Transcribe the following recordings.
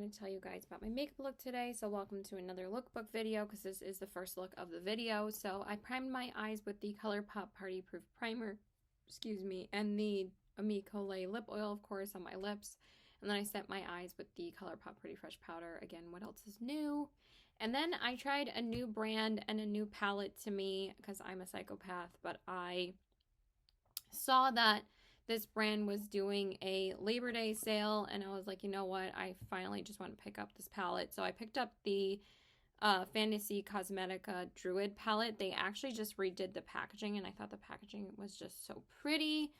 to tell you guys about my makeup look today. So welcome to another lookbook video because this is the first look of the video. So I primed my eyes with the Colourpop Party Proof Primer, and the Ami Colé lip oil, of course, on my lips. And then I set my eyes with the Colourpop Pretty Fresh powder. Again, what else is new? And then I tried a new brand and a new palette to me because I'm a psychopath, but I saw that this brand was doing a Labor Day sale, and I was like, you know what, I finally just want to pick up this palette. So I picked up the Fantasy Cosmetica Druid palette. They actually just redid the packaging, and I thought the packaging was just so pretty.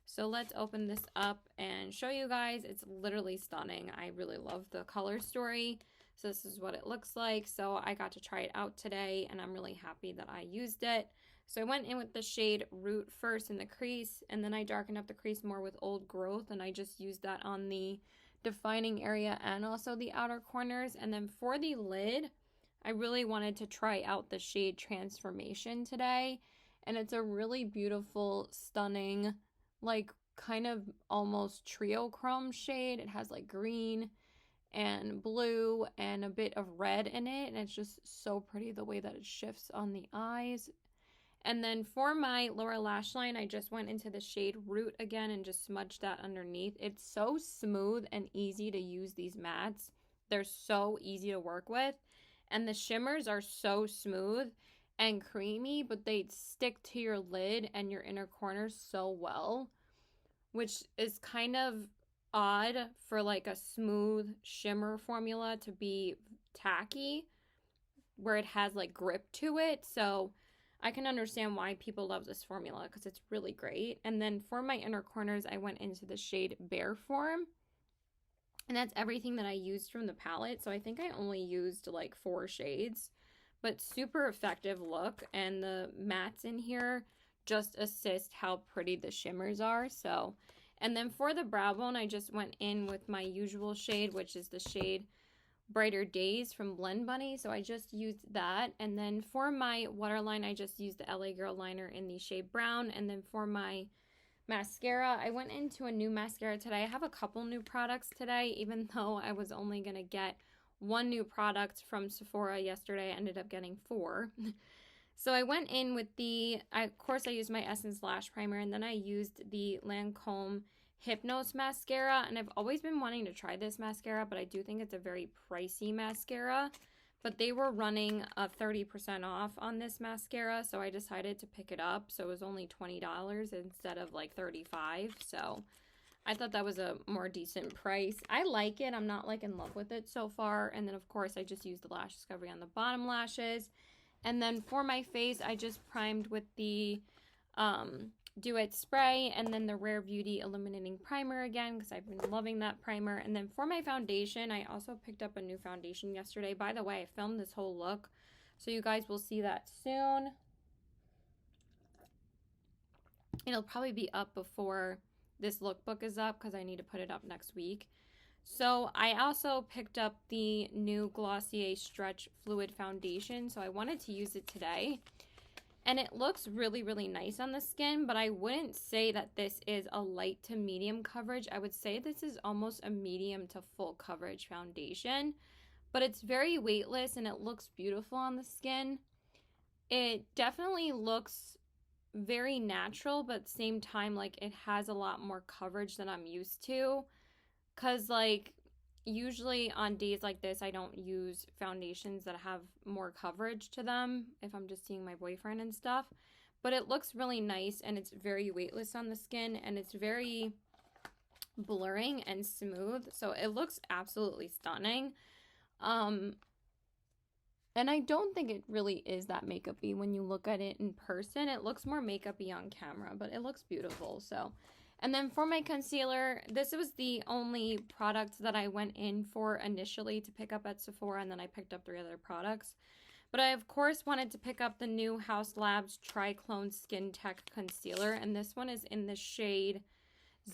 So let's open this up and show you guys. It's literally stunning. I really love the color story. So this is what it looks like. So I got to try it out today, and I'm really happy that I used it. So I went in with the shade Root first in the crease, and then I darkened up the crease more with Old Growth, and I just used that on the defining area and also the outer corners. And then for the lid, I really wanted to try out the shade Transformation today, and it's a really beautiful, stunning, like kind of almost trio chrome shade. It has like green and blue and a bit of red in it, and it's just so pretty the way that it shifts on the eyes. And then for my lower lash line, I just went into the shade Root again and just smudged that underneath. It's so smooth and easy to use these mattes. They're so easy to work with. And the shimmers are so smooth and creamy, but they stick to your lid and your inner corners so well, which is kind of odd for like a smooth shimmer formula to be tacky, where it has like grip to it. So I can understand why people love this formula because it's really great. And then for my inner corners, I went into the shade Bare Form. And that's everything that I used from the palette. So I think I only used like 4 shades, but super effective look. And the mattes in here just assist how pretty the shimmers are. So, and then for the brow bone, I just went in with my usual shade, which is the shade Brighter Days from Blend Bunny. So I just used that. And then for my waterline, I just used the LA Girl liner in the shade Brown. And then for my mascara, I went into a new mascara today. I have a couple new products today, even though I was only going to get 1 new product from Sephora yesterday. I ended up getting 4. So I went in with of course I used my Essence Lash Primer, and then I used the Lancome Hypnose mascara, and I've always been wanting to try this mascara, but I do think it's a very pricey mascara. But they were running a 30% off on this mascara, so I decided to pick it up. So it was only $20 instead of like $35. So I thought that was a more decent price. I like it. I'm not like in love with it so far. And then of course I just used the Lash Discovery on the bottom lashes. And then for my face, I just primed with the Do It Spray and then the Rare Beauty Illuminating Primer again because I've been loving that primer. And then for my foundation, I also picked up a new foundation yesterday. By the way, I filmed this whole look, so you guys will see that soon. It'll probably be up before this lookbook is up because I need to put it up next week. So I also picked up the new Glossier Stretch Fluid Foundation, so I wanted to use it today. And it looks really, really nice on the skin, but I wouldn't say that this is a light to medium coverage. I would say this is almost a medium to full coverage foundation, but it's very weightless and it looks beautiful on the skin. It definitely looks very natural, but at the same time, like it has a lot more coverage than I'm used to. Cause like usually on days like this, I don't use foundations that have more coverage to them if I'm just seeing my boyfriend and stuff. But it looks really nice and it's very weightless on the skin and it's very blurring and smooth. So it looks absolutely stunning. And I don't think it really is that makeup-y when you look at it in person. It looks more makeup-y on camera, but it looks beautiful. So. And then for my concealer, this was the only product that I went in for initially to pick up at Sephora, and then I picked up 3 other products. But I, of course, wanted to pick up the new Haus Labs Triclone Skin Tech Concealer, and this one is in the shade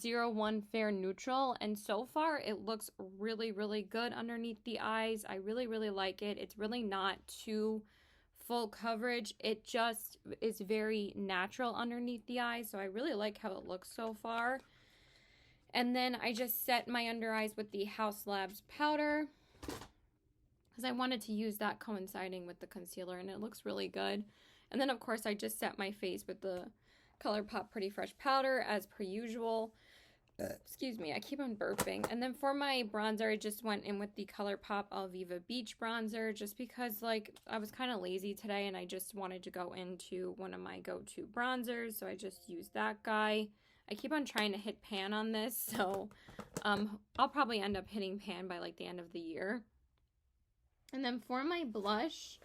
01 Fair Neutral, and so far it looks really, really good underneath the eyes. I really, really like it. It's really not too full coverage. It just is very natural underneath the eyes, so I really like how it looks so far. And then I just set my under eyes with the Haus Labs powder. because I wanted to use that coinciding with the concealer, and it looks really good. And then, of course, I just set my face with the Colourpop Pretty Fresh powder, as per usual. Excuse me, I keep on burping. And then for my bronzer, I just went in with the Colourpop Alviva Beach bronzer, just because, like, I was kind of lazy today, and I just wanted to go into one of my go-to bronzers, so I just used that guy. I keep on trying to hit pan on this, so I'll probably end up hitting pan by, like, the end of the year. And then for my blush,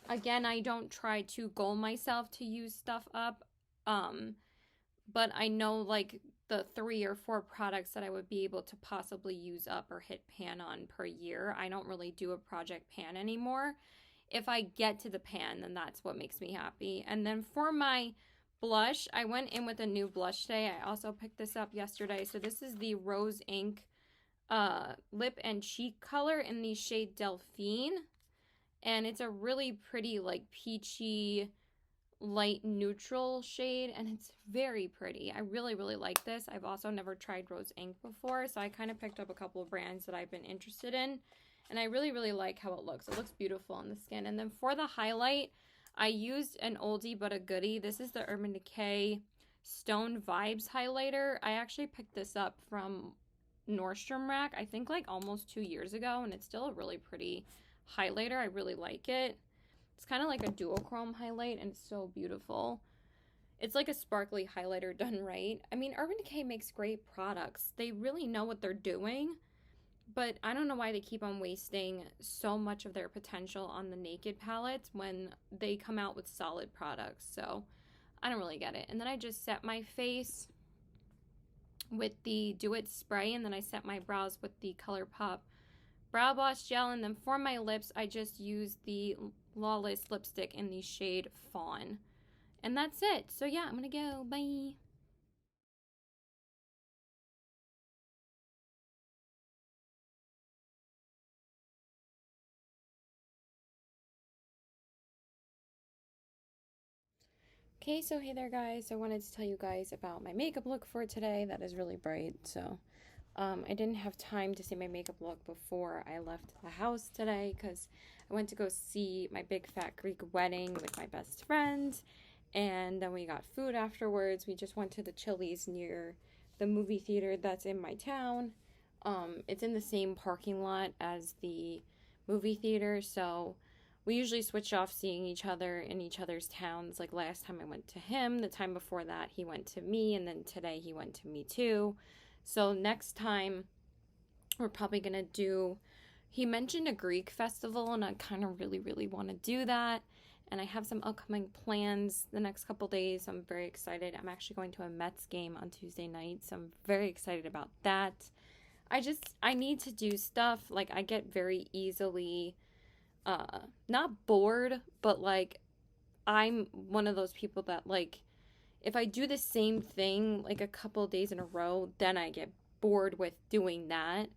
again, I don't try to goal myself to use stuff up, but I know, like, the 3 or 4 products that I would be able to possibly use up or hit pan on per year. I don't really do a project pan anymore. If I get to the pan, then that's what makes me happy. And then for my blush, I went in with a new blush today. I also picked this up yesterday. So this is the Rose Ink lip and cheek color in the shade Delphine. And it's a really pretty, like, peachy, light neutral shade, and it's very pretty. I really, really like this. I've also never tried Rose Ink before, so I kind of picked up a couple of brands that I've been interested in, and I really, really like how it looks. It looks beautiful on the skin. And then for the highlight, I used an oldie but a goodie. This is the Urban Decay Stone Vibes highlighter. I actually picked this up from Nordstrom Rack, I think, like, almost 2 years ago, and it's still a really pretty highlighter. I really like it. It's kind of like a duochrome highlight, and it's so beautiful. It's like a sparkly highlighter done right. I mean, Urban Decay makes great products. They really know what they're doing, but I don't know why they keep on wasting so much of their potential on the Naked palettes when they come out with solid products. So I don't really get it. And then I just set my face with the Do It spray, and then I set my brows with the Colourpop Brow Boss Gel. And then for my lips, I just used the Lawless lipstick in the shade Fawn. And that's it. So yeah, I'm gonna go. Bye. Okay, so hey there guys. I wanted to tell you guys about my makeup look for today. That is really bright, so I didn't have time to see my makeup look before I left the house today because I went to go see my big fat Greek wedding with my best friend, and then we got food afterwards. We just went to the Chili's near the movie theater that's in my town. It's in the same parking lot as the movie theater, so we usually switch off seeing each other in each other's towns. Like last time I went to him, the time before that he went to me, and then today he went to me too. So next time we're probably going to do, he mentioned a Greek festival, and I kind of really, really want to do that. And I have some upcoming plans the next couple days. I'm very excited. I'm actually going to a Mets game on Tuesday night, so I'm very excited about that. I need to do stuff. Like, I get very easily, not bored, but like, I'm one of those people that, like, if I do the same thing like a couple days in a row, then I get bored with doing that.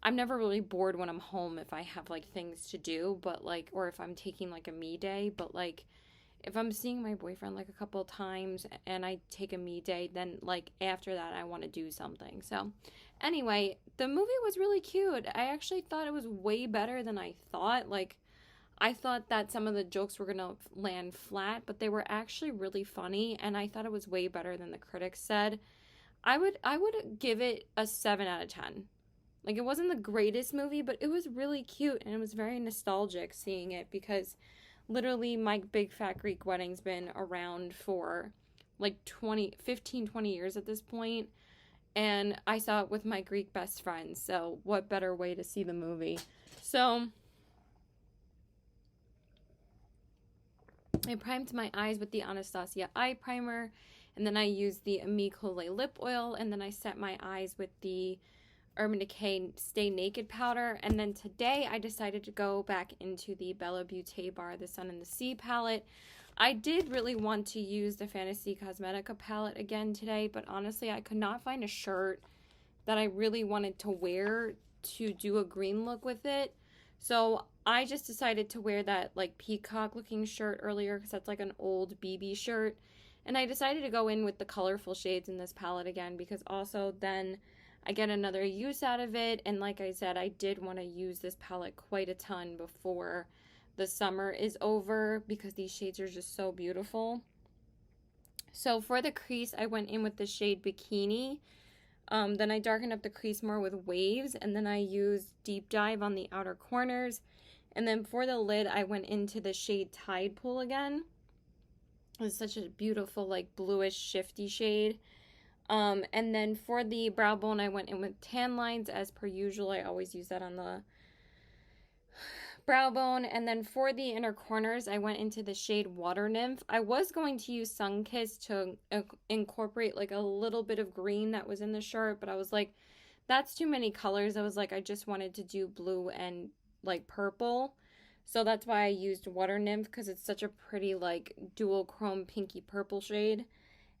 I'm never really bored when I'm home if I have like things to do, but like, or if I'm taking like a me day, but like if I'm seeing my boyfriend like a couple of times and I take a me day, then like after that I want to do something. So anyway, the movie was really cute. I actually thought it was way better than I thought. Like, I thought that some of the jokes were going to land flat, but they were actually really funny, and I thought it was way better than the critics said. I would give it a 7 out of 10. Like, it wasn't the greatest movie, but it was really cute, and it was very nostalgic seeing it, because literally my big fat Greek wedding's been around for like 15, 20 years at this point, and I saw it with my Greek best friends, so what better way to see the movie? So I primed my eyes with the Anastasia eye primer, and then I used the Ami Colé lip oil, and then I set my eyes with the Urban Decay Stay Naked powder. And then today I decided to go back into the Bella Beaute Bar The Sun and the Sea palette. I did really want to use the Fantasy Cosmetica palette again today, but honestly I could not find a shirt that I really wanted to wear to do a green look with it. So I just decided to wear that like peacock looking shirt earlier because that's like an old BB shirt. And I decided to go in with the colorful shades in this palette again because also then I get another use out of it. And like I said, I did want to use this palette quite a ton before the summer is over because these shades are just so beautiful. So for the crease, I went in with the shade Bikini. Then I darkened up the crease more with Waves, and then I used Deep Dive on the outer corners. And then for the lid, I went into the shade Tide Pool again. It's such a beautiful, like, bluish, shifty shade. And then for the brow bone, I went in with Tan Lines as per usual. I always use that on the brow bone. And then for the inner corners, I went into the shade Water Nymph. I was going to use Sunkissed to incorporate like a little bit of green that was in the shirt, but I was like, that's too many colors. I was like, I just wanted to do blue and like purple. So that's why I used Water Nymph, because it's such a pretty like dual chrome pinky purple shade.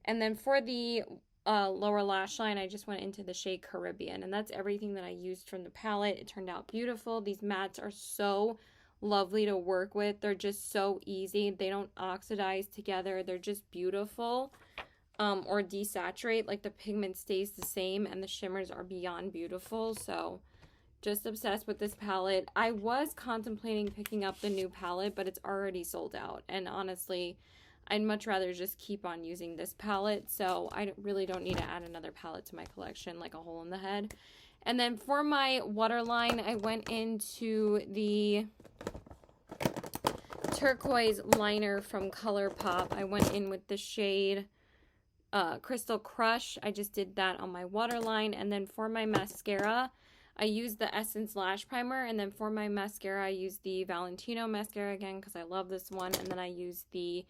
And then for the lower lash line, I just went into the shade Caribbean, and that's everything that I used from the palette. It turned out beautiful. These mattes are so lovely to work with. They're just so easy. They don't oxidize together. They're just beautiful. Or desaturate. Like, the pigment stays the same, and the shimmers are beyond beautiful. So just obsessed with this palette. I was contemplating picking up the new palette, but it's already sold out, and honestly, I'd much rather just keep on using this palette, so I really don't need to add another palette to my collection, like a hole in the head. And then for my waterline, I went into the turquoise liner from Colourpop. I went in with the shade Crystal Crush. I just did that on my waterline. And then for my mascara, I used the Essence Lash Primer. And then for my mascara, I used the Valentino mascara again because I love this one. And then I used the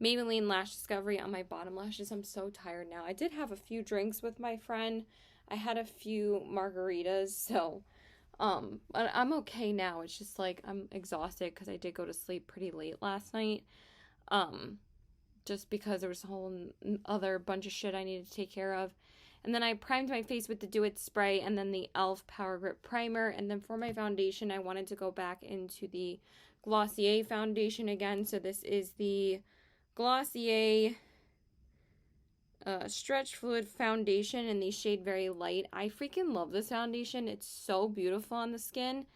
Maybelline Lash Discovery on my bottom lashes. I'm so tired now. I did have a few drinks with my friend. I had a few margaritas, so but I'm okay now. It's just like I'm exhausted because I did go to sleep pretty late last night. Just because there was a whole other bunch of shit I needed to take care of. And then I primed my face with the Do It spray and then the e.l.f. Power Grip Primer. And then for my foundation, I wanted to go back into the Glossier foundation again. So this is the Glossier Stretch Fluid Foundation in the shade Very Light. I freaking love this foundation. It's so beautiful on the skin.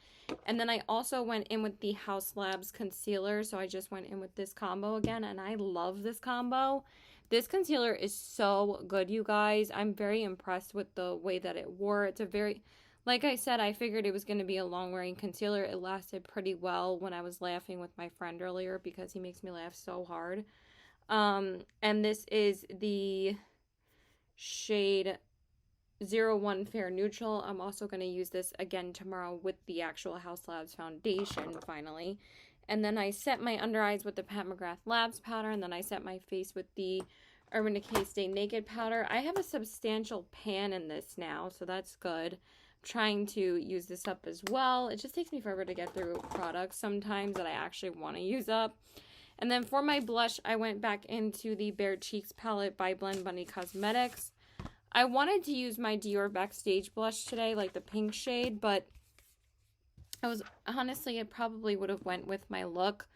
And then I also went in with the House Labs concealer. So I just went in with this combo again, and I love this combo. This concealer is so good, you guys. I'm very impressed with the way that it wore. It's a very, like I said, I figured it was going to be a long-wearing concealer. It lasted pretty well when I was laughing with my friend earlier because he makes me laugh so hard. And this is the shade 01 Fair Neutral. I'm also going to use this again tomorrow with the actual House Labs foundation, finally. And then I set my under eyes with the Pat McGrath Labs powder, and then I set my face with the Urban Decay Stay Naked powder. I have a substantial pan in this now, so that's good. I'm trying to use this up as well. It just takes me forever to get through products sometimes that I actually want to use up. And then for my blush, I went back into the Bare Cheeks palette by Blend Bunny Cosmetics. I wanted to use my Dior Backstage blush today, like the pink shade, but honestly, it probably would have went with my look.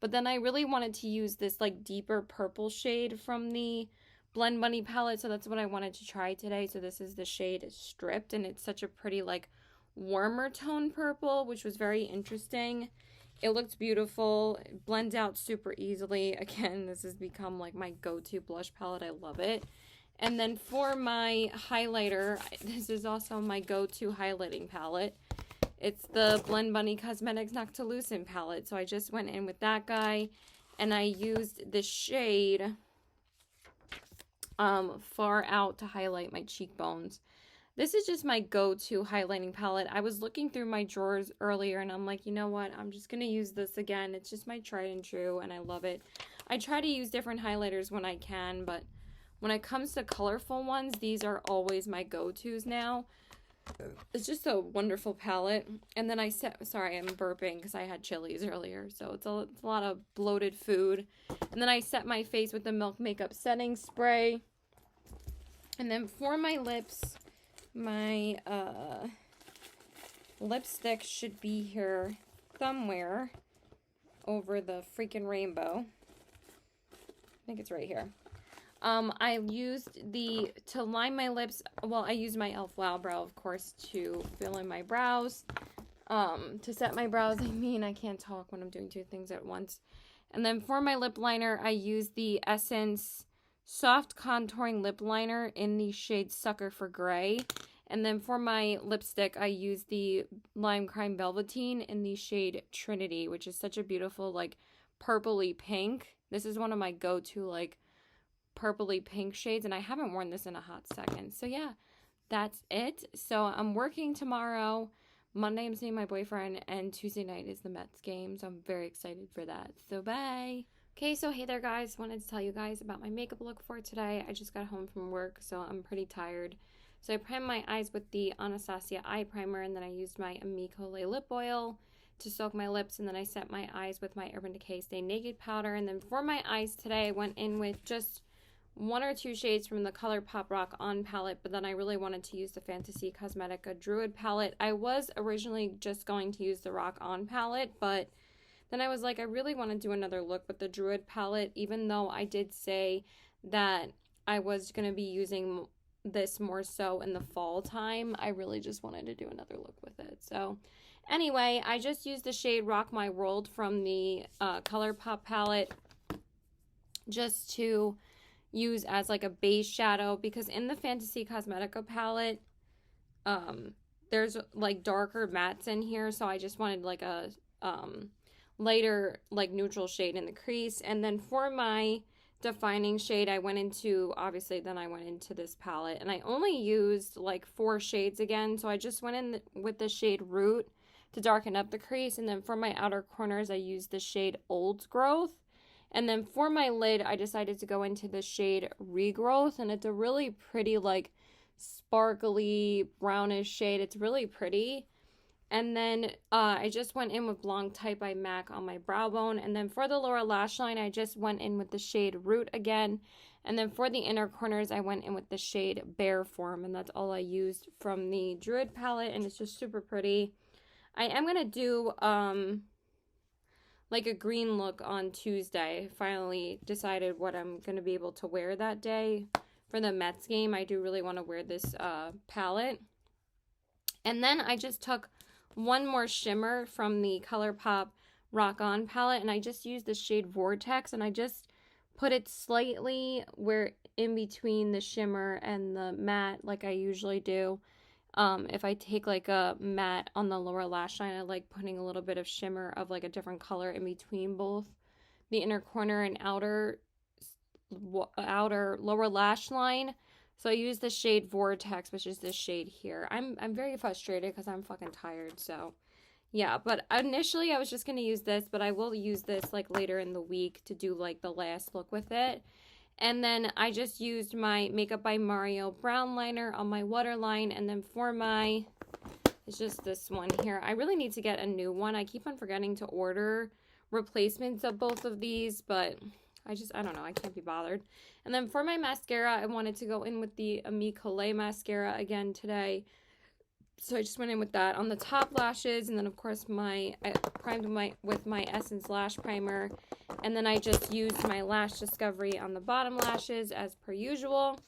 But then I really wanted to use this like deeper purple shade from the Blend Bunny palette, so that's what I wanted to try today. So this is the shade Stripped, and it's such a pretty like warmer tone purple, which was very interesting. It looks beautiful. It blends out super easily. Again, this has become like my go-to blush palette. I love it. And then for my highlighter, this is also my go-to highlighting palette. It's the Blend Bunny Cosmetics Noctilucent palette. So I just went in with that guy, and I used the shade Far Out to highlight my cheekbones. This is just my go-to highlighting palette. I was looking through my drawers earlier, and I'm like, you know what? I'm just going to use this again. It's just my tried and true, and I love it. I try to use different highlighters when I can, but when it comes to colorful ones, these are always my go-tos now. It's just a wonderful palette. And then sorry, I'm burping because I had Chili's earlier, so it's a lot of bloated food. And then I set my face with the Milk Makeup Setting Spray. And then for my lips, my lipstick should be here somewhere over the freaking rainbow. I think it's right here. I used to line my lips, well, I used my e.l.f. Wow Brow, of course, to fill in my brows. To set my brows, I can't talk when I'm doing two things at once. And then for my lip liner, I used the Essence Soft Contouring Lip Liner in the shade Sucker for Gray. And then for my lipstick, I used the Lime Crime Velveteen in the shade Trinity, which is such a beautiful, like, purpley pink. This is one of my go-to, like, purpley pink shades, and I haven't worn this in a hot second. So yeah, that's it. So I'm working tomorrow. Monday I'm seeing my boyfriend, and Tuesday night is the Mets game, so I'm very excited for that. So bye. Okay, so hey there guys, wanted to tell you guys about my makeup look for today. I just got home from work, so I'm pretty tired. So I primed my eyes with the Anastasia eye primer, and then I used my Amico lip oil to soak my lips, and then I set my eyes with my Urban Decay Stay Naked powder. And then for my eyes today, I went in with just one or two shades from the Colourpop Rock On palette, but then I really wanted to use the Fantasy Cosmetica Druid palette. I was originally just going to use the Rock On palette, but then I was like, I really want to do another look with the Druid palette, even though I did say that I was going to be using this more so in the fall time. I really just wanted to do another look with it. So anyway, I just used the shade Rock My World from the Colourpop palette just to use as like a base shadow, because in the Fantasy Cosmetica palette, there's like darker mattes in here, so I just wanted like a lighter, like neutral shade in the crease. And then for my defining shade, I went into this palette, and I only used like 4 shades again, so I just went in with the shade Root to darken up the crease. And then for my outer corners, I used the shade Old Growth. And then for my lid, I decided to go into the shade Regrowth, and it's a really pretty, like, sparkly brownish shade. It's really pretty. And then I just went in with Blanc Type by MAC on my brow bone. And then for the lower lash line, I just went in with the shade Root again. And then for the inner corners, I went in with the shade Bare Form, and that's all I used from the Druid palette, and it's just super pretty. I am going to do like a green look on Tuesday. Finally decided what I'm going to be able to wear that day for the Mets game. I do really want to wear this palette. And then I just took one more shimmer from the Colourpop Rock On palette, and I just used the shade Vortex, and I just put it slightly where in between the shimmer and the matte, like I usually do. If I take like a matte on the lower lash line, I like putting a little bit of shimmer of like a different color in between both the inner corner and outer lower lash line. So I use the shade Vortex, which is this shade here. I'm very frustrated because I'm fucking tired. So yeah, but initially I was just gonna use this, but I will use this like later in the week to do like the last look with it. And then I just used my Makeup by Mario brown liner on my waterline. And then for my, it's just this one here. I really need to get a new one. I keep on forgetting to order replacements of both of these, but I don't know. I can't be bothered. And then for my mascara, I wanted to go in with the Amico mascara again today. So I just went in with that on the top lashes, and then of course I primed with my Essence Lash Primer, and then I just used my Lash Discovery on the bottom lashes as per usual.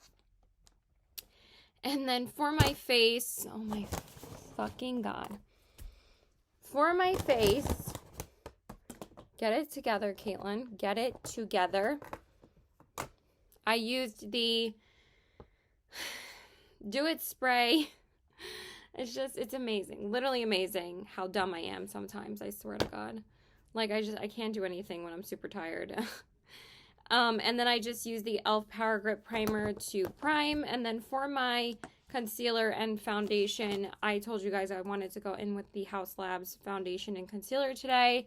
And then for my face, oh my fucking god. For my face, get it together, Caitlin, get it together. I used the Do It spray. It's amazing. Literally amazing how dumb I am sometimes, I swear to God. Like, I can't do anything when I'm super tired. And then I just use the e.l.f. Power Grip Primer to prime. And then for my concealer and foundation, I told you guys I wanted to go in with the Haus Labs foundation and concealer today.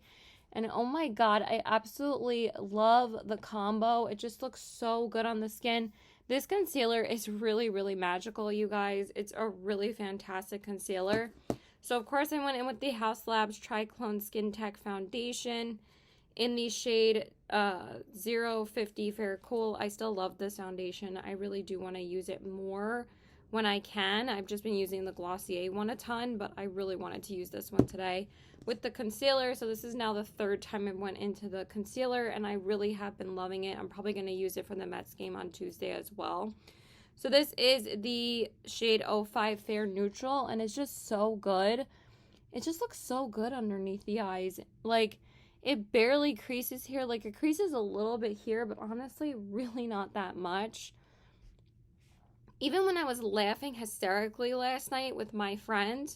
And oh my god, I absolutely love the combo. It just looks so good on the skin. This concealer is really, really magical, you guys. It's a really fantastic concealer. So, of course, I went in with the Haus Labs Triclone Skin Tech Foundation in the shade 050 Fair Cool. I still love this foundation. I really do want to use it more when I can. I've just been using the Glossier one a ton, but I really wanted to use this one today with the concealer. So this is now the third time I went into the concealer, and I really have been loving it. I'm probably going to use it for the Mets game on Tuesday as well. So this is the shade 05 Fair Neutral, and it's just so good. It just looks so good underneath the eyes. Like, it barely creases here. Like, it creases a little bit here, but honestly, really not that much. Even when I was laughing hysterically last night with my friend,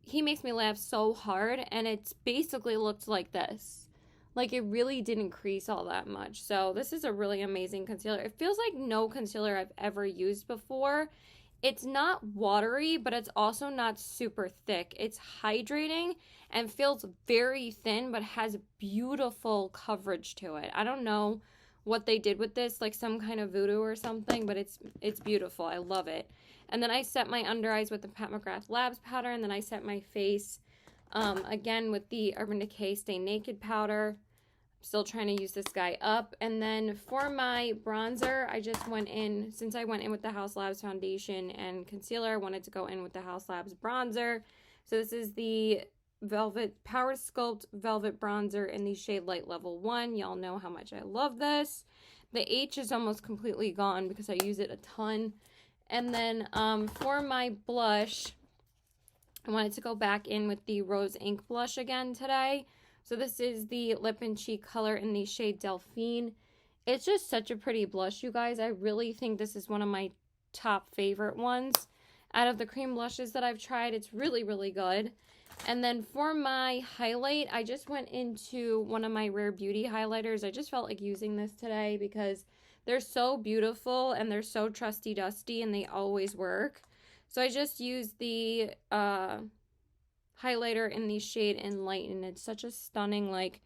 he makes me laugh so hard, and it's basically looked like this. Like, it really didn't crease all that much. So this is a really amazing concealer. It feels like no concealer I've ever used before. It's not watery, but it's also not super thick. It's hydrating and feels very thin, but has beautiful coverage to it. I don't know what they did with this, like some kind of voodoo or something, but it's beautiful. I love it. And then I set my under eyes with the Pat McGrath Labs powder, and then I set my face again with the Urban Decay Stay Naked powder. Still trying to use this guy up. And then for my bronzer, I just went in, since I went in with the Haus Labs foundation and concealer, I wanted to go in with the Haus Labs bronzer. So this is the Velvet Power Sculpt Velvet Bronzer in the shade Light Level 1. Y'all know how much I love this. The H is almost completely gone because I use it a ton. And then for my blush, I wanted to go back in with the Rose Ink blush again today. So this is the Lip and Cheek color in the shade Delphine. It's just such a pretty blush, you guys. I really think this is one of my top favorite ones. Out of the cream blushes that I've tried, it's really, really good. And then for my highlight, I just went into one of my Rare Beauty highlighters. I just felt like using this today because they're so beautiful and they're so trusty dusty and they always work. So I just used the highlighter in the shade Enlighten. It's such a stunning, like,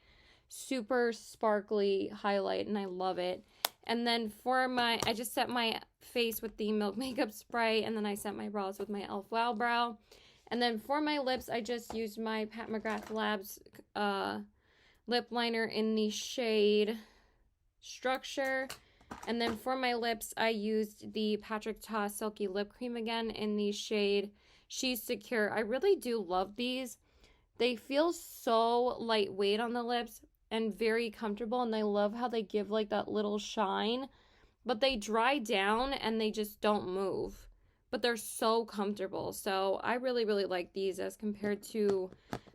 super sparkly highlight, and I love it. And then for my, I just set my face with the Milk Makeup Spray, and then I set my brows with my e.l.f. Wow Brow. And then for my lips, I just used my Pat McGrath Labs lip liner in the shade Structure. And then for my lips, I used the Patrick Ta Silky Lip Cream again in the shade She's Secure. I really do love these. They feel so lightweight on the lips and very comfortable, and I love how they give like that little shine, but they dry down and they just don't move, but they're so comfortable. So I really, really like these as compared to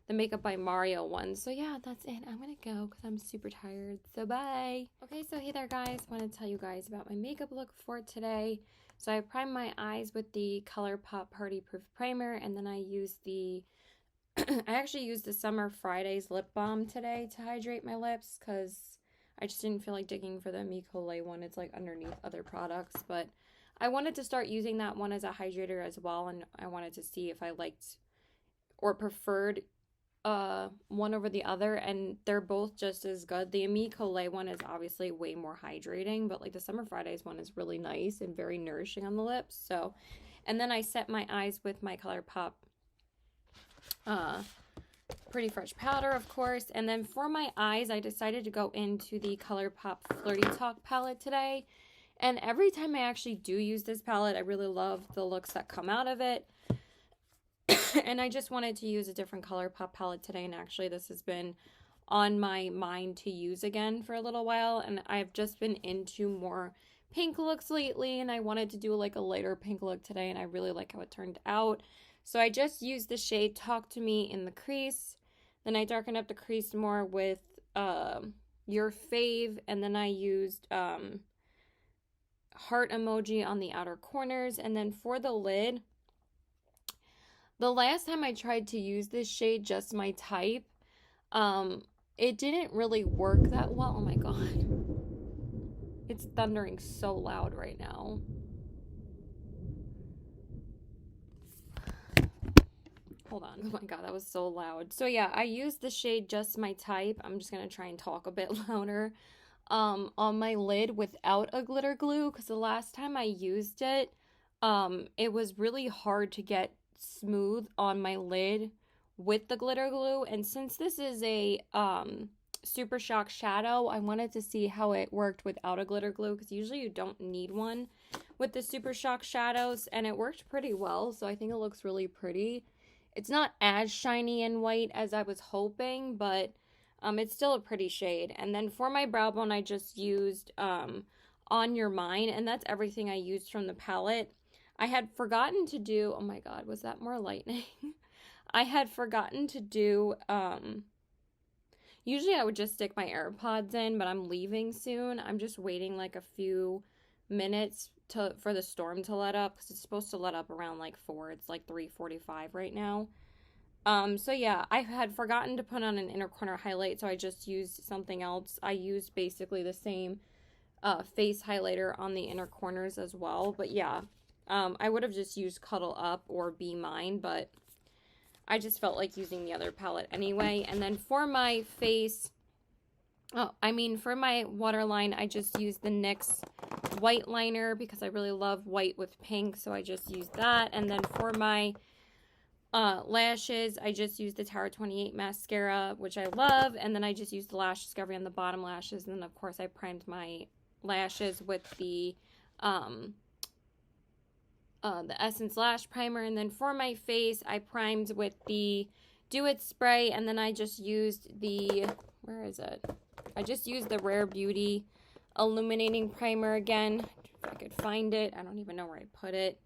the Makeup by Mario ones. So yeah, that's it. I'm gonna go because I'm super tired. So bye. Okay, so hey there guys. I want to tell you guys about my makeup look for today. So I primed my eyes with the Colourpop Party Proof Primer, and then I used the I actually used the Summer Fridays lip balm today to hydrate my lips because I just didn't feel like digging for the Micole one. It's like underneath other products, but I wanted to start using that one as a hydrator as well, and I wanted to see if I liked or preferred one over the other, and they're both just as good. The Micole one is obviously way more hydrating, but like the Summer Fridays one is really nice and very nourishing on the lips. So, and then I set my eyes with my Colourpop Pretty Fresh powder, of course. And then for my eyes, I decided to go into the Colourpop Flirty Talk palette today. And every time I actually do use this palette, I really love the looks that come out of it. And I just wanted to use a different Colourpop palette today, and actually this has been on my mind to use again for a little while, and I've just been into more pink looks lately, and I wanted to do like a lighter pink look today, and I really like how it turned out. So I just used the shade Talk to Me in the crease, then I darkened up the crease more with Your Fave, and then I used heart emoji on the outer corners. And then for the lid, the last time I tried to use this shade, Just My Type, it didn't really work that well. Oh my god. It's thundering so loud right now. Hold on. Oh my god, that was so loud. So yeah, I used the shade Just My Type. I'm just going to try and talk a bit louder. On my lid without a glitter glue, because the last time I used it, it was really hard to get smooth on my lid with the glitter glue. And since this is a Super Shock shadow, I wanted to see how it worked without a glitter glue, because usually you don't need one. with the Super Shock shadows, and it worked pretty well, so I think it looks really pretty. It's not as shiny and white as I was hoping, but it's still a pretty shade. And then for my brow bone, I just used On Your Mind, and that's everything I used from the palette. I had forgotten to do, oh my god, was that more lightning? I had forgotten to do, usually I would just stick my AirPods in, but I'm leaving soon. I'm just waiting like a few minutes for the storm to let up, because it's supposed to let up around like 4. It's like 3:45 right now. So yeah, I had forgotten to put on an inner corner highlight, so I just used something else. I used basically the same face highlighter on the inner corners as well. But yeah, I would have just used Cuddle Up or Be Mine, but I just felt like using the other palette anyway. And then for my face, for my waterline, I just used the NYX white liner because I really love white with pink, so I just used that. And then for my lashes, I just used the Tower 28 mascara, which I love, and then I just used the Lash Discovery on the bottom lashes, and then of course I primed my lashes with the Essence Lash Primer. And then for my face, I primed with the Do It spray, and then I just used the, where is it? I just used the Rare Beauty Illuminating Primer again, if I could find it. I don't even know where I put it.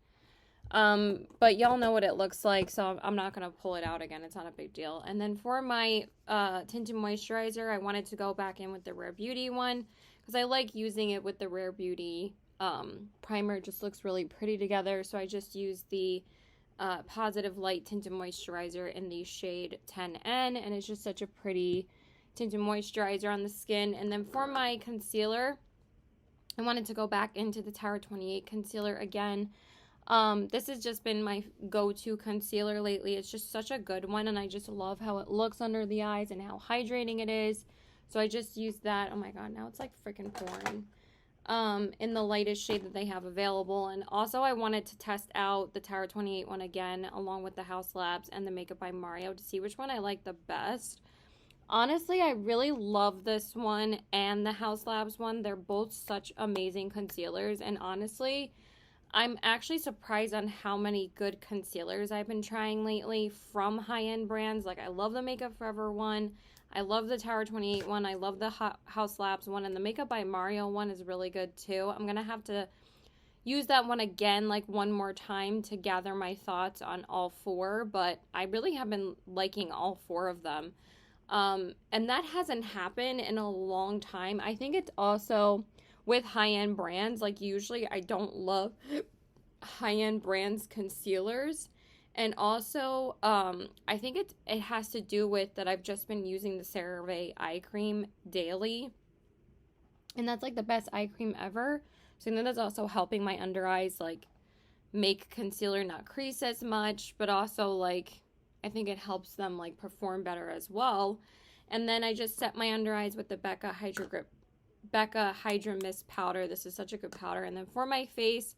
But y'all know what it looks like, so I'm not going to pull it out again. It's not a big deal. And then for my tinted moisturizer, I wanted to go back in with the Rare Beauty one, because I like using it with the Rare Beauty primer. It just looks really pretty together. So I just used the Positive Light Tinted Moisturizer in the shade 10N, and it's just such a pretty tinted moisturizer on the skin. And then for my concealer, I wanted to go back into the Tower 28 concealer again. This has just been my go-to concealer lately. It's just such a good one, and I just love how it looks under the eyes and how hydrating it is. So I just used that. Oh my god, now it's like freaking pouring. In the lightest shade that they have available. And also I wanted to test out the Tower 28 one again, along with the House Labs and the Makeup by Mario, to see which one I like the best. Honestly, I really love this one and the House Labs one. They're both such amazing concealers, and honestly, I'm actually surprised on how many good concealers I've been trying lately from high-end brands. Like, I love the Makeup Forever one. I love the Tower 28 one. I love the House Labs one. And the Makeup by Mario one is really good, too. I'm going to have to use that one again, like, one more time to gather my thoughts on all 4. But I really have been liking all 4 of them. And that hasn't happened in a long time. I think it's also with high-end brands. Like, usually I don't love high-end brands concealers, and also I think it has to do with that I've just been using the CeraVe eye cream daily, and that's like the best eye cream ever. So I think that's also helping my under eyes like make concealer not crease as much, but also like I think it helps them like perform better as well. And then I just set my under eyes with the Becca Hydra Mist powder. This is such a good powder. And then for my face,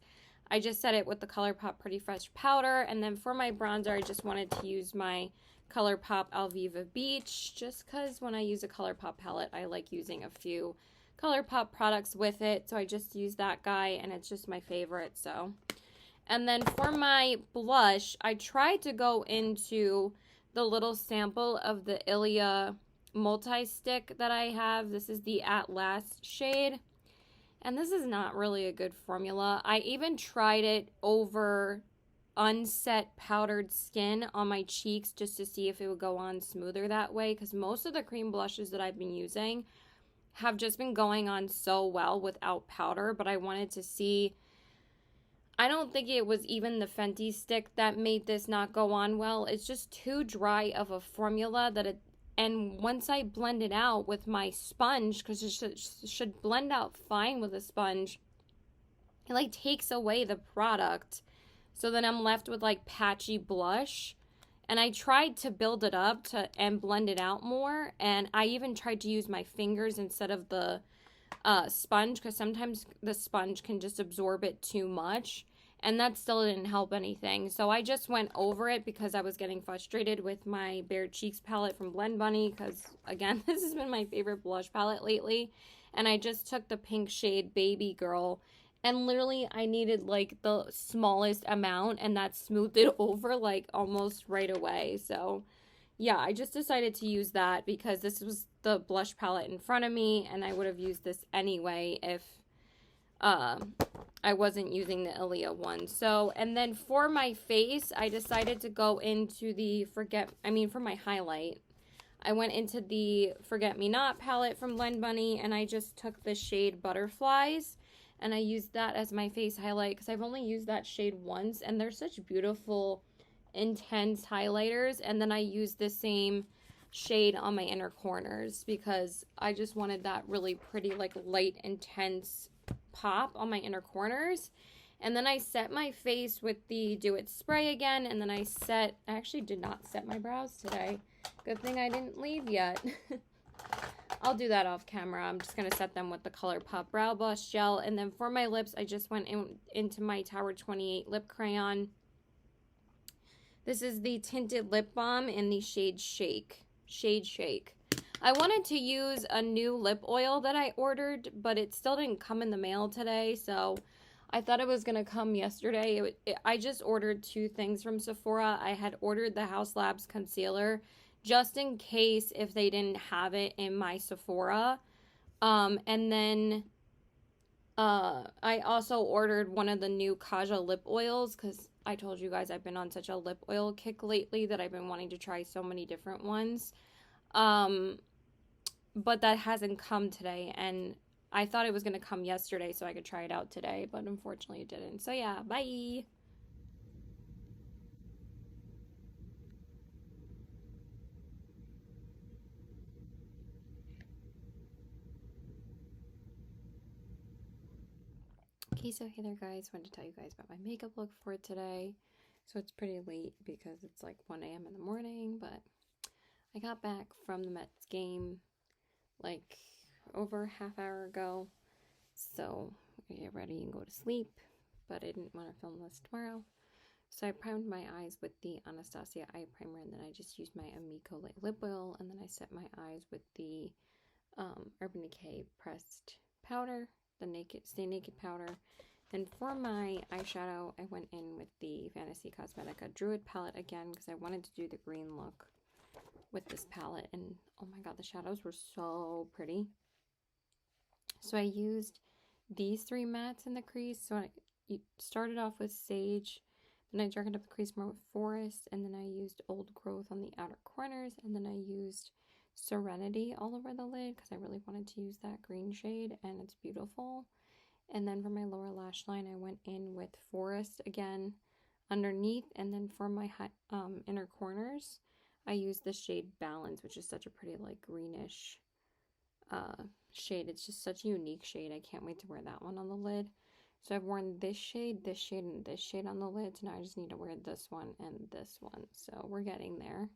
I just set it with the Colourpop Pretty Fresh powder. And then for my bronzer, I just wanted to use my Colourpop Alviva Beach, just because when I use a Colourpop palette, I like using a few Colourpop products with it. So I just use that guy, and it's just my favorite. So, and then for my blush, I tried to go into the little sample of the Ilia multi-stick that I have. This is the At Last shade, and this is not really a good formula. I even tried it over unset powdered skin on my cheeks just to see if it would go on smoother that way, because most of the cream blushes that I've been using have just been going on so well without powder. But I wanted to see, I don't think it was even the Fenty stick that made this not go on well. It's just too dry of a formula that it, and once I blend it out with my sponge, because it should blend out fine with a sponge, it like takes away the product. So then I'm left with like patchy blush. And I tried to build it up and blend it out more. And I even tried to use my fingers instead of the sponge, because sometimes the sponge can just absorb it too much. And that still didn't help anything. So I just went over it because I was getting frustrated with my Bare Cheeks palette from Blend Bunny. Because, again, this has been my favorite blush palette lately. And I just took the pink shade Baby Girl And literally I needed like the smallest amount, and that smoothed it over like almost right away. So yeah, I just decided to use that because this was the blush palette in front of me, and I would have used this anyway if uh, I wasn't using the Ilia one. So, and then for my face, I decided to go into the for my highlight, I went into the Forget Me Not palette from Blend Bunny, and I just took the shade Butterflies, and I used that as my face highlight because I've only used that shade once, and they're such beautiful, intense highlighters. And then I used the same shade on my inner corners because I just wanted that really pretty, like light, intense pop on my inner corners. And then I set my face with the Do It spray again, and then I actually did not set my brows today. Good thing I didn't leave yet. I'll do that off camera. I'm just going to set them with the Colourpop Brow Blush Gel. And then for my lips, I just went into my Tower 28 lip crayon. This is the Tinted Lip Balm in the shade Shake. I wanted to use a new lip oil that I ordered, but it still didn't come in the mail today, so I thought it was going to come yesterday. I just ordered 2 things from Sephora. I had ordered the Haus Labs concealer just in case if they didn't have it in my Sephora. And then I also ordered one of the new Kaja lip oils because I told you guys I've been on such a lip oil kick lately that I've been wanting to try so many different ones. But that hasn't come today, and I thought it was going to come yesterday so I could try it out today, but unfortunately it didn't. So yeah, bye! Okay, so hey there guys, wanted to tell you guys about my makeup look for today. So it's pretty late because it's like 1 a.m. in the morning, but I got back from the Mets game like over a half hour ago. So I get ready and go to sleep, but I didn't want to film this tomorrow. So I primed my eyes with the Anastasia eye primer, and then I just used my Amico lip oil, and then I set my eyes with the Urban Decay pressed powder, the Stay Naked powder. Then for my eyeshadow, I went in with the Fantasy Cosmetica Druid palette again because I wanted to do the green look with this palette, and oh my god, the shadows were so pretty. So I used these 3 mattes in the crease. So I started off with Sage, then I darkened up the crease more with Forest, and then I used Old Growth on the outer corners, and then I used Serenity all over the lid because I really wanted to use that green shade, and it's beautiful. And then for my lower lash line, I went in with Forest again underneath, and then for my inner corners, I used the shade Balance, which is such a pretty like greenish shade. It's just such a unique shade. I can't wait to wear that one on the lid. So I've worn this shade, and this shade on the lid. So now I just need to wear this one and this one. So we're getting there.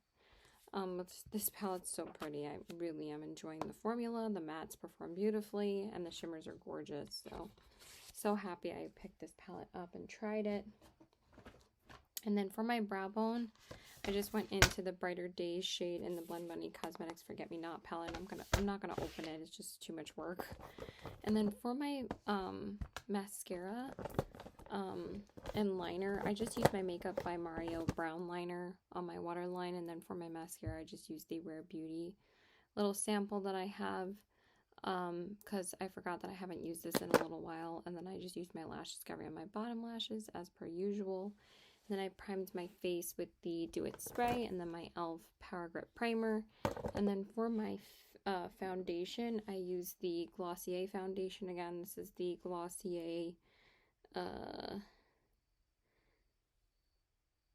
This palette's so pretty. I really am enjoying the formula. The mattes perform beautifully, and the shimmers are gorgeous. So happy I picked this palette up and tried it. And then for my brow bone, I just went into the Brighter Days shade in the Blend Bunny Cosmetics Forget Me Not palette. I'm not gonna open it. It's just too much work. And then for my mascara and liner, I just used my Makeup by Mario brown liner on my waterline. And then for my mascara, I just used the Rare Beauty little sample that I have because I forgot that I haven't used this in a little while. And then I just used my Lash Discovery on my bottom lashes as per usual. Then I primed my face with the Do It spray, and then my e.l.f. Power Grip primer. And then for my foundation, I used the Glossier foundation again. This is the Glossier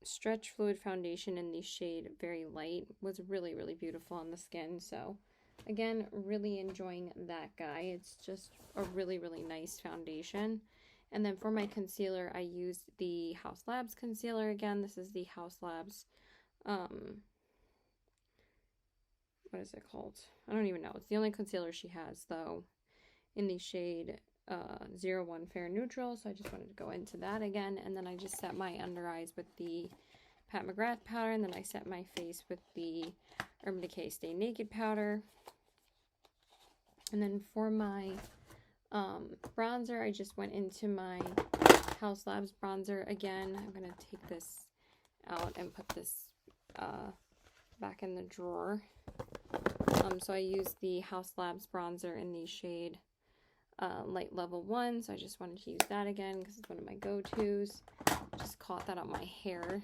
Stretch Fluid foundation in the shade Very Light. Was really, really beautiful on the skin. So again, really enjoying that guy. It's just a really, really nice foundation. And then for my concealer, I used the Haus Labs concealer again. This is the Haus Labs, what is it called? I don't even know. It's the only concealer she has, though, in the shade 01 Fair Neutral. So I just wanted to go into that again. And then I just set my under eyes with the Pat McGrath powder. And then I set my face with the Urban Decay Stay Naked powder. And then for my Bronzer, I just went into my House Labs bronzer again. I'm going to take this out and put this back in the drawer. So I used the House Labs bronzer in the shade Light Level 1, so I just wanted to use that again because it's one of my go-tos. Just caught that on my hair.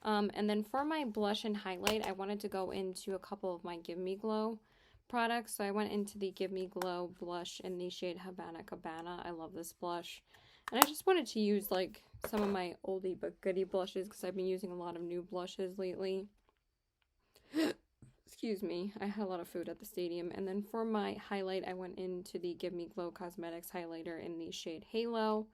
And then for my blush and highlight, I wanted to go into a couple of my Give Me Glow products. So I went into the Give Me Glow blush in the shade Havana Cabana. I love this blush. And I just wanted to use like some of my oldie but goodie blushes because I've been using a lot of new blushes lately. Excuse me, I had a lot of food at the stadium. And then for my highlight, I went into the Give Me Glow Cosmetics highlighter in the shade Halo.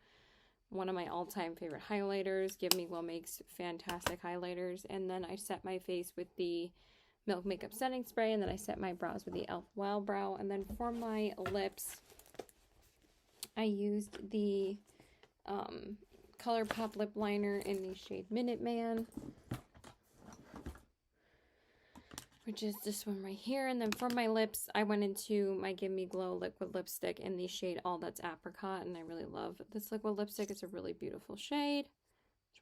One of my all-time favorite highlighters. Give Me Glow makes fantastic highlighters. And then I set my face with the Milk Makeup Setting Spray, and then I set my brows with the e.l.f. Wow Brow. And then for my lips, I used the Colourpop lip liner in the shade Minute Man, which is this one right here. And then for my lips, I went into my Give Me Glow liquid lipstick in the shade All That's Apricot, and I really love this liquid lipstick. It's a really beautiful shade.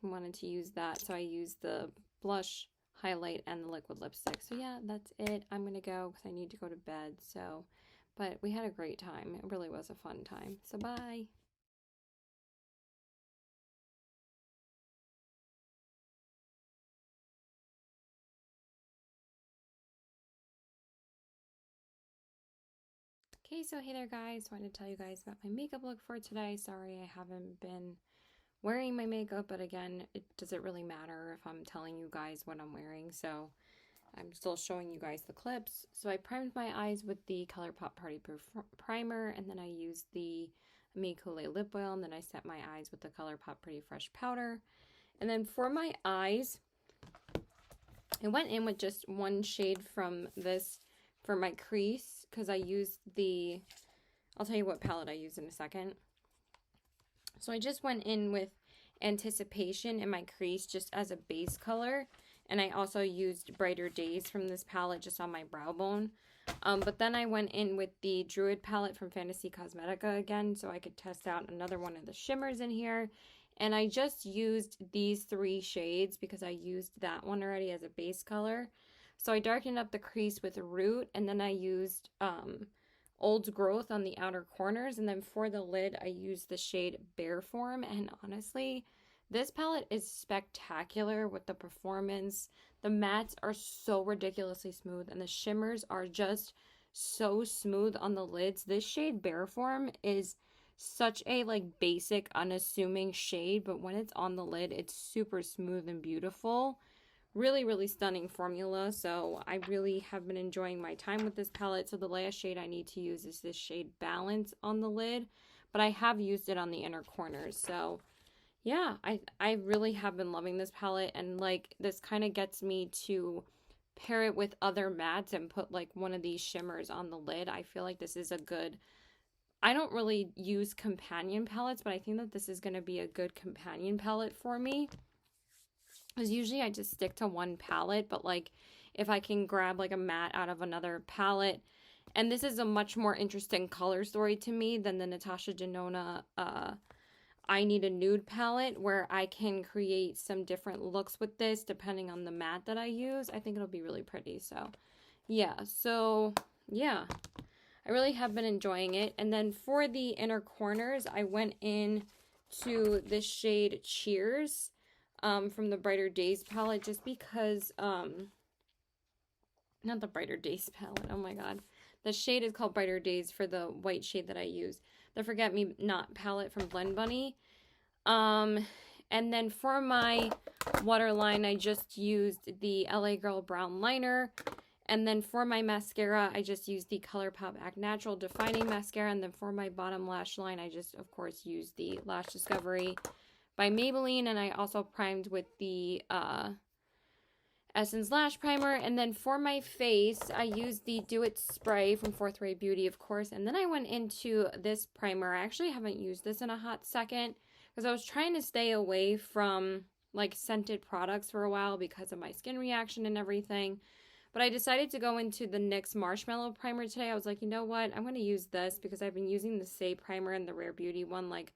I wanted to use that, so I used the blush, highlight, and the liquid lipstick. So yeah, that's it. I'm gonna go because I need to go to bed. So, but we had a great time. It really was a fun time. So bye. Okay, so hey there guys, wanted to tell you guys about my makeup look for today. Sorry I haven't been wearing my makeup, but again, it doesn't really matter if I'm telling you guys what I'm wearing, so I'm still showing you guys the clips. So I primed my eyes with the Colourpop Party Proof Primer, and then I used the Amicole Lip Oil, and then I set my eyes with the Colourpop Pretty Fresh Powder. And then for my eyes, I went in with just one shade from this for my crease, because I used the, I'll tell you what palette I used in a second. So I just went in with Anticipation in my crease just as a base color, and I also used Brighter Days from this palette just on my brow bone. But then I went in with the Druid palette from Fantasy Cosmetica again, so I could test out another one of the shimmers in here. And I just used these three shades because I used that one already as a base color. So I darkened up the crease with Root, and then I used Old Growth on the outer corners. And then for the lid, I used the shade Bare Form. And honestly, this palette is spectacular with the performance. The mattes are so ridiculously smooth, and the shimmers are just so smooth on the lids. This shade Bare Form is such a like basic, unassuming shade, but when it's on the lid, it's super smooth and beautiful. Really, really stunning formula. So I really have been enjoying my time with this palette. So the last shade I need to use is this shade Balance on the lid, but I have used it on the inner corners. So yeah, I really have been loving this palette, and like this kind of gets me to pair it with other mattes and put like one of these shimmers on the lid. I feel like this is a good, I don't really use companion palettes, but I think that this is going to be a good companion palette for me. Because usually I just stick to one palette, but like if I can grab like a matte out of another palette, and this is a much more interesting color story to me than the Natasha Denona I Need a Nude palette, where I can create some different looks with this depending on the matte that I use. I think it'll be really pretty. So yeah, I really have been enjoying it. And then for the inner corners, I went in to this shade Cheers from the Brighter Days palette, just because, not the Brighter Days palette, oh my god. The shade is called Brighter Days for the white shade that I use. The Forget Me Not palette from Blend Bunny. And then for my waterline, I just used the LA Girl Brown Liner. And then for my mascara, I just used the Colourpop Act Natural Defining Mascara. And then for my bottom lash line, I just, of course, used the Lash Discovery by Maybelline. And I also primed with the Essence Lash Primer. And then for my face, I used the Do It Spray from Fourth Ray Beauty, of course. And then I went into this primer. I actually haven't used this in a hot second, because I was trying to stay away from like scented products for a while because of my skin reaction and everything. But I decided to go into the NYX Marshmallow Primer today. I was like, you know what? I'm going to use this because I've been using the Say Primer and the Rare Beauty one like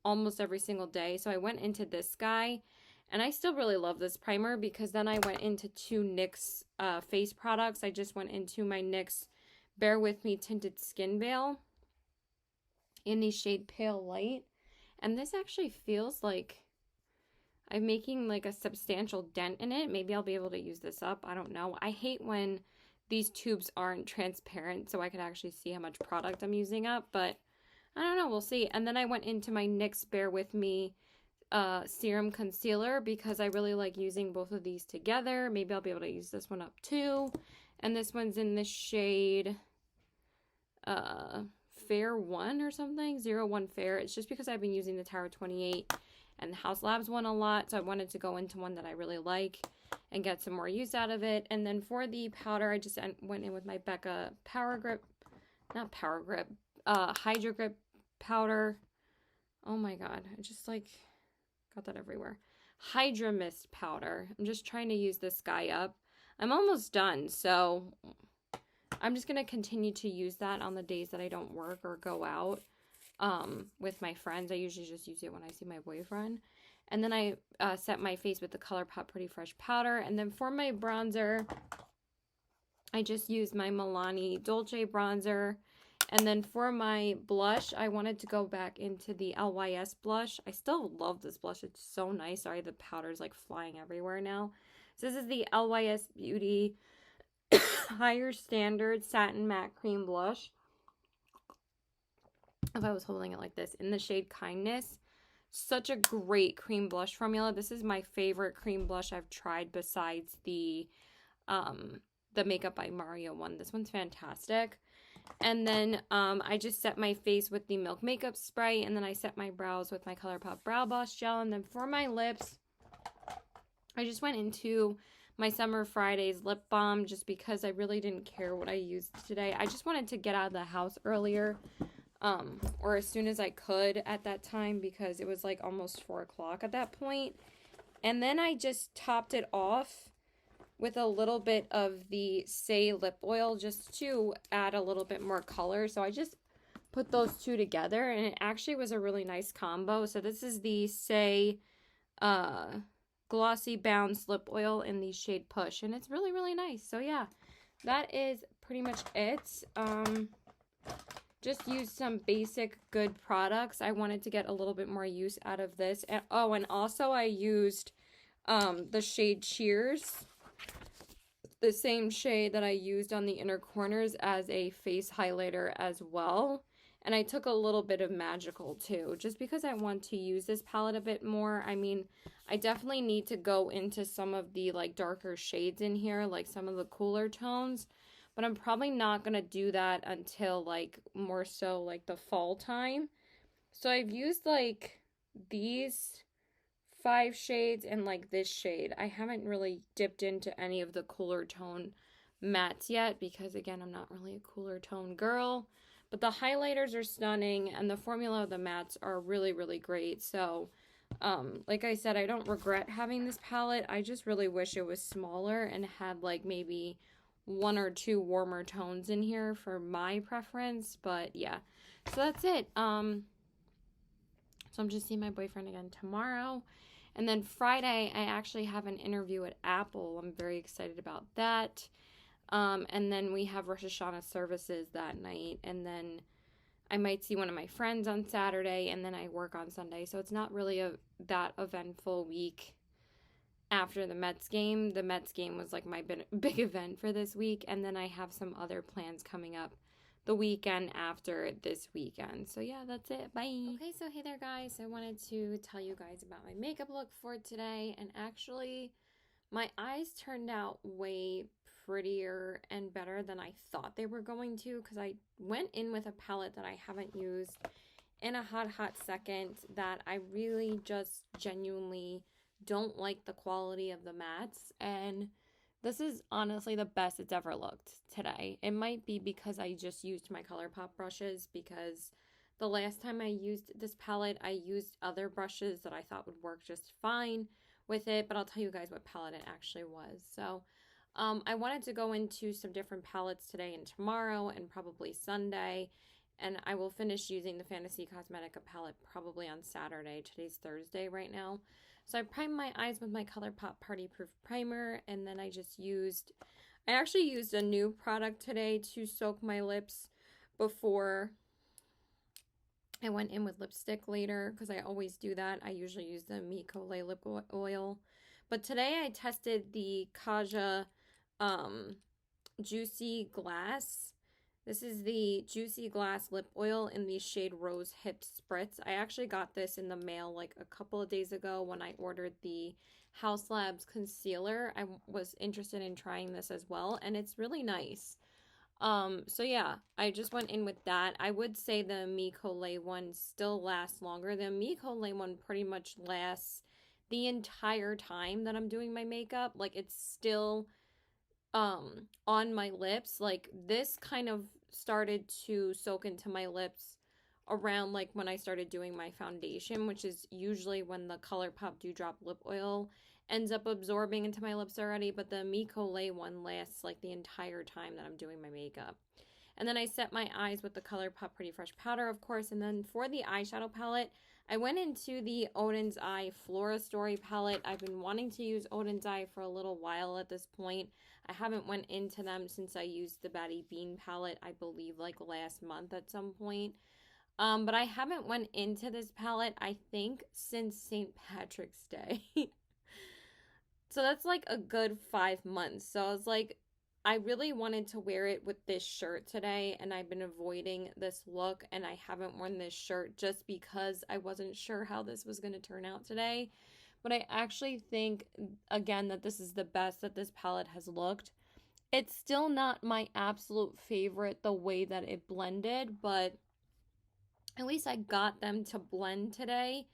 almost every single day. So I went into this guy, and I still really love this primer because then I went into 2 NYX face products. I just went into my NYX Bear With Me Tinted Skin Veil in the shade Pale Light. And this actually feels like I'm making like a substantial dent in it. Maybe I'll be able to use this up. I don't know. I hate when these tubes aren't transparent so I could actually see how much product I'm using up, but I don't know. We'll see. And then I went into my NYX Bear With Me Serum Concealer because I really like using both of these together. Maybe I'll be able to use this one up too. And this one's in the shade Fair 1 or something. 01 Fair. It's just because I've been using the Tower 28 and the House Labs one a lot, so I wanted to go into one that I really like and get some more use out of it. And then for the powder, I just went in with my Becca Hydro Grip powder. Oh my god, I just like got that everywhere. Hydra Mist powder. I'm just trying to use this guy up. I'm almost done, so I'm just going to continue to use that on the days that I don't work or go out with my friends. I usually just use it when I see my boyfriend. And then I set my face with the Colourpop Pretty Fresh powder. And then for my bronzer, I just used my Milani Dolce bronzer. And then for my blush, I wanted to go back into the LYS blush. I still love this blush. It's so nice. Sorry, the powder's like flying everywhere now. So this is the LYS Beauty Higher Standard Satin Matte Cream Blush. If I was holding it like this, in the shade Kindness. Such a great cream blush formula. This is my favorite cream blush I've tried besides the Makeup by Mario one. This one's fantastic. And then I just set my face with the Milk Makeup Spray, and then I set my brows with my Colourpop Brow Boss Gel. And then for my lips, I just went into my Summer Fridays lip balm just because I really didn't care what I used today. I just wanted to get out of the house earlier, or as soon as I could at that time, because it was like almost 4 o'clock at that point. And then I just topped it off with a little bit of the Say lip oil just to add a little bit more color. So I just put those two together, and it actually was a really nice combo. So this is the Say Glossy Bounce lip oil in the shade Push, and it's really, really nice. So yeah, that is pretty much it. Just used some basic good products. I wanted to get a little bit more use out of this. And, oh, and also I used the shade Cheers, the same shade that I used on the inner corners as a face highlighter as well. And I took a little bit of Magical too, just because I want to use this palette a bit more. I mean, I definitely need to go into some of the like darker shades in here, like some of the cooler tones. But I'm probably not going to do that until like more so like the fall time. So I've used like these 5 shades and like this shade. I haven't really dipped into any of the cooler tone mattes yet because again, I'm not really a cooler tone girl. But the highlighters are stunning and the formula of the mattes are really, really great. So like I said, I don't regret having this palette. I just really wish it was smaller and had like maybe 1 or 2 warmer tones in here for my preference. But yeah, so that's it. So I'm just seeing my boyfriend again tomorrow. And then Friday, I actually have an interview at Apple. I'm very excited about that. And then we have Rosh Hashanah services that night. And then I might see one of my friends on Saturday. And then I work on Sunday. So it's not really that eventful week after the Mets game. The Mets game was like my big event for this week. And then I have some other plans coming up the weekend after this weekend. So yeah, that's it. Bye. Okay, so hey there guys. I wanted to tell you guys about my makeup look for today. And actually, my eyes turned out way prettier and better than I thought they were going to, because I went in with a palette that I haven't used in a hot second that I really just genuinely don't like the quality of the mattes, and this is honestly the best it's ever looked today. It might be because I just used my Colourpop brushes, because the last time I used this palette, I used other brushes that I thought would work just fine with it, but I'll tell you guys what palette it actually was. So I wanted to go into some different palettes today and tomorrow and probably Sunday. And I will finish using the Fantasy Cosmetica palette probably on Saturday. Today's Thursday right now. So I primed my eyes with my Colourpop Party Proof Primer. And then I actually used a new product today to soak my lips before I went in with lipstick later. Because I always do that. I usually use the Miko lip oil. But today I tested the Kaja Juicy Glass. This is the Juicy Glass lip oil in the shade Rose Hip Spritz. I actually got this in the mail like a couple of days ago when I ordered the House Labs concealer. I was interested in trying this as well, and it's really nice. So yeah, I just went in with that. I would say the Miko one still lasts longer. The Miko one pretty much lasts the entire time that I'm doing my makeup. Like, it's still on my lips. Like, this kind of started to soak into my lips around like when I started doing my foundation, which is usually when the Colourpop Dewdrop lip oil ends up absorbing into my lips already. But the Miko one lasts like the entire time that I'm doing my makeup. And then I set my eyes with the Colourpop Pretty Fresh powder, of course. And then for the eyeshadow palette, I went into the Oden's Eye Flora Story palette. I've been wanting to use Oden's Eye for a little while at this point. I haven't went into them since I used the Batty Bean palette, I believe, like last month at some point. But I haven't went into this palette, I think, since St. Patrick's Day. So that's like a good 5 months. So I was like, I really wanted to wear it with this shirt today, and I've been avoiding this look, and I haven't worn this shirt just because I wasn't sure how this was going to turn out today. But I actually think, again, that this is the best that this palette has looked. It's still not my absolute favorite the way that it blended, but at least I got them to blend today.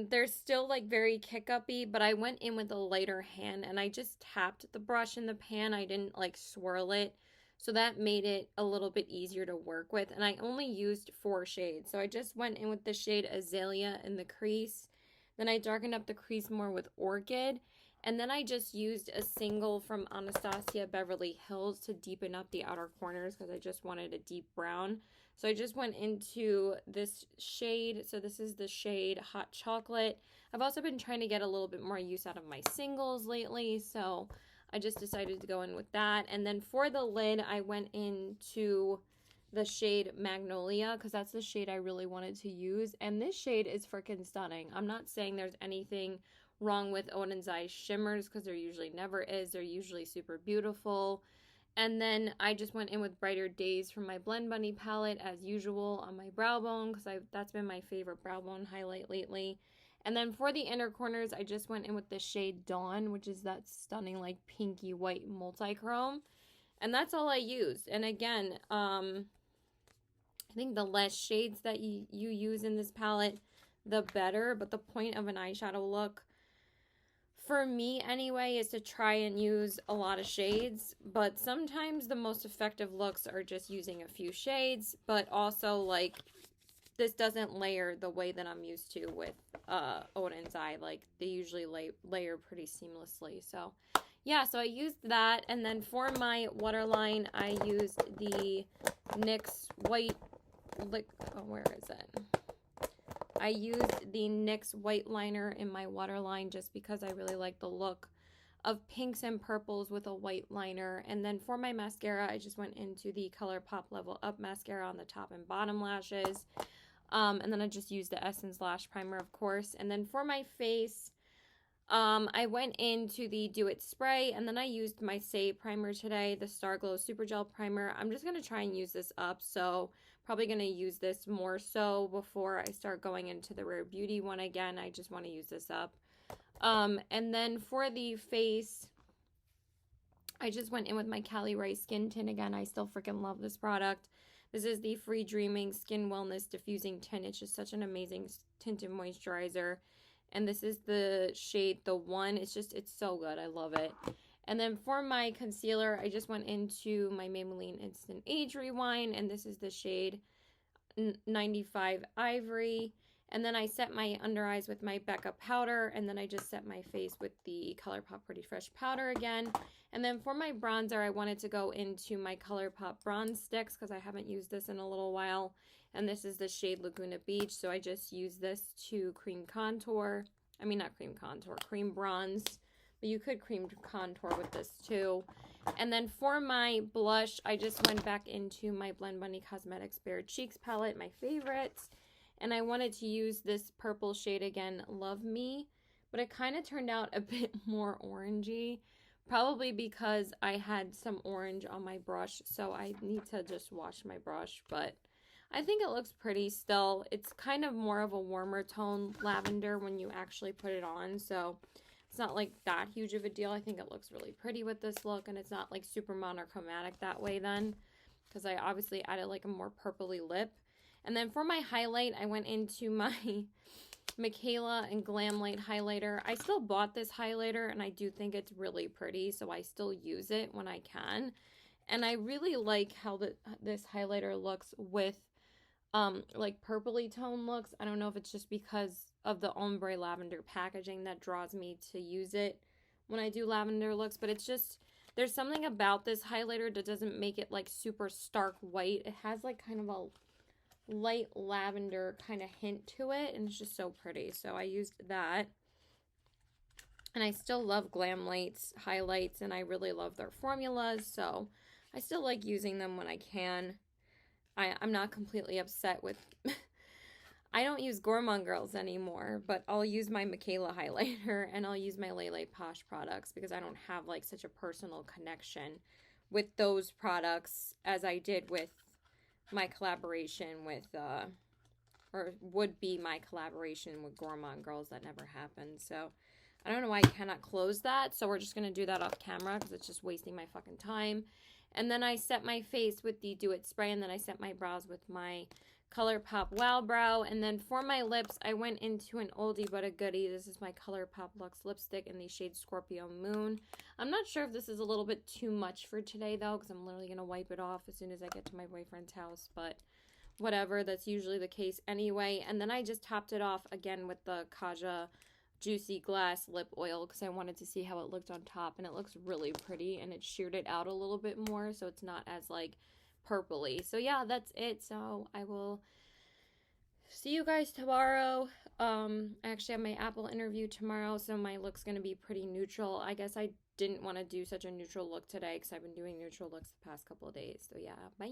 They're still like very kick-uppy, but I went in with a lighter hand and I just tapped the brush in the pan. I didn't like swirl it. So that made it a little bit easier to work with. And I only used 4 shades. So I just went in with the shade Azalea in the crease. Then I darkened up the crease more with Orchid. And then I just used a single from Anastasia Beverly Hills to deepen up the outer corners because I just wanted a deep brown. So I just went into this shade. So this is the shade Hot Chocolate. I've also been trying to get a little bit more use out of my singles lately. So I just decided to go in with that. And then for the lid, I went into the shade Magnolia because that's the shade I really wanted to use. And this shade is freaking stunning. I'm not saying there's anything wrong with Oden's Eye shimmers because there usually never is. They're usually super beautiful. And then I just went in with Brighter Days from my Blend Bunny palette as usual on my brow bone because that's been my favorite brow bone highlight lately. And then for the inner corners, I just went in with the shade Dawn, which is that stunning like pinky white multi-chrome. And that's all I used. And again, I think the less shades that you use in this palette, the better. But the point of an eyeshadow look, for me anyway, is to try and use a lot of shades, but sometimes the most effective looks are just using a few shades, but also like this doesn't layer the way that I'm used to with Oden's Eye. Like they usually layer pretty seamlessly. So yeah, so I used that, and then for my waterline I used the NYX white where is it? I used the NYX white liner in my waterline just because I really like the look of pinks and purples with a white liner. And then for my mascara, I just went into the Colourpop Level Up mascara on the top and bottom lashes. And then I just used the Essence Lash Primer, of course. And then for my face, I went into the Do It Spray, and then I used my Say Primer today, the Star Glow Super Gel Primer. I'm just going to try and use this up, so probably going to use this more so before I start going into the Rare Beauty one again. I just want to use this up. And then for the face, I just went in with my Cali Rice Skin Tint again. I still freaking love this product. This is the Free Dreaming Skin Wellness Diffusing Tint. It's just such an amazing tinted moisturizer. And this is the shade The One. It's so good. I love it. And then for my concealer, I just went into my Maybelline Instant Age Rewind. And this is the shade 95 Ivory. And then I set my under eyes with my Becca powder, and then I just set my face with the Colourpop Pretty Fresh powder again. And then for my bronzer, I wanted to go into my Colourpop bronze sticks because I haven't used this in a little while. And this is the shade Laguna Beach, so I just use this to cream contour. I mean, not cream contour, cream bronze. But you could cream contour with this too. And then for my blush, I just went back into my Blend Bunny Cosmetics Bare Cheeks palette, my favorites. And I wanted to use this purple shade again, Love Me. But it kind of turned out a bit more orangey. Probably because I had some orange on my brush. So I need to just wash my brush. But I think it looks pretty still. It's kind of more of a warmer tone lavender when you actually put it on. So it's not like that huge of a deal. I think it looks really pretty with this look. And it's not like super monochromatic that way then. Because I obviously added like a more purpley lip. And then for my highlight, I went into my Michaela and Glam Light highlighter. I still bought this highlighter and I do think it's really pretty. So I still use it when I can. And I really like how this highlighter looks with like purpley tone looks. I don't know if it's just because of the ombre lavender packaging that draws me to use it when I do lavender looks. But it's just, there's something about this highlighter that doesn't make it like super stark white. It has like kind of a light lavender kind of hint to it, and it's just so pretty. So I used that. And I still love Glam Light's highlights, and I really love their formulas, so I still like using them when I can. I'm not completely upset with I don't use Gourmand Girls anymore, but I'll use my Michaela highlighter and I'll use my Lele Posh products because I don't have like such a personal connection with those products as I did with my collaboration with, or would be my collaboration with Gourmand Girls that never happened. So I don't know why I cannot close that. So we're just going to do that off camera because it's just wasting my fucking time. And then I set my face with the Do It spray, and then I set my brows with my Colourpop Wow Brow. And then for my lips, I went into an oldie but a goodie. This is my Colourpop Luxe lipstick in the shade Scorpio Moon. I'm not sure if this is a little bit too much for today, though, because I'm literally going to wipe it off as soon as I get to my boyfriend's house. But whatever, that's usually the case anyway. And then I just topped it off again with the Kaja Juicy Glass lip oil because I wanted to see how it looked on top, and it looks really pretty, and it sheared it out a little bit more so it's not as like purpley. So yeah, that's it. So I will see you guys tomorrow. I actually have my Apple interview tomorrow, so my look's going to be pretty neutral. I guess I didn't want to do such a neutral look today because I've been doing neutral looks the past couple of days. So yeah, bye.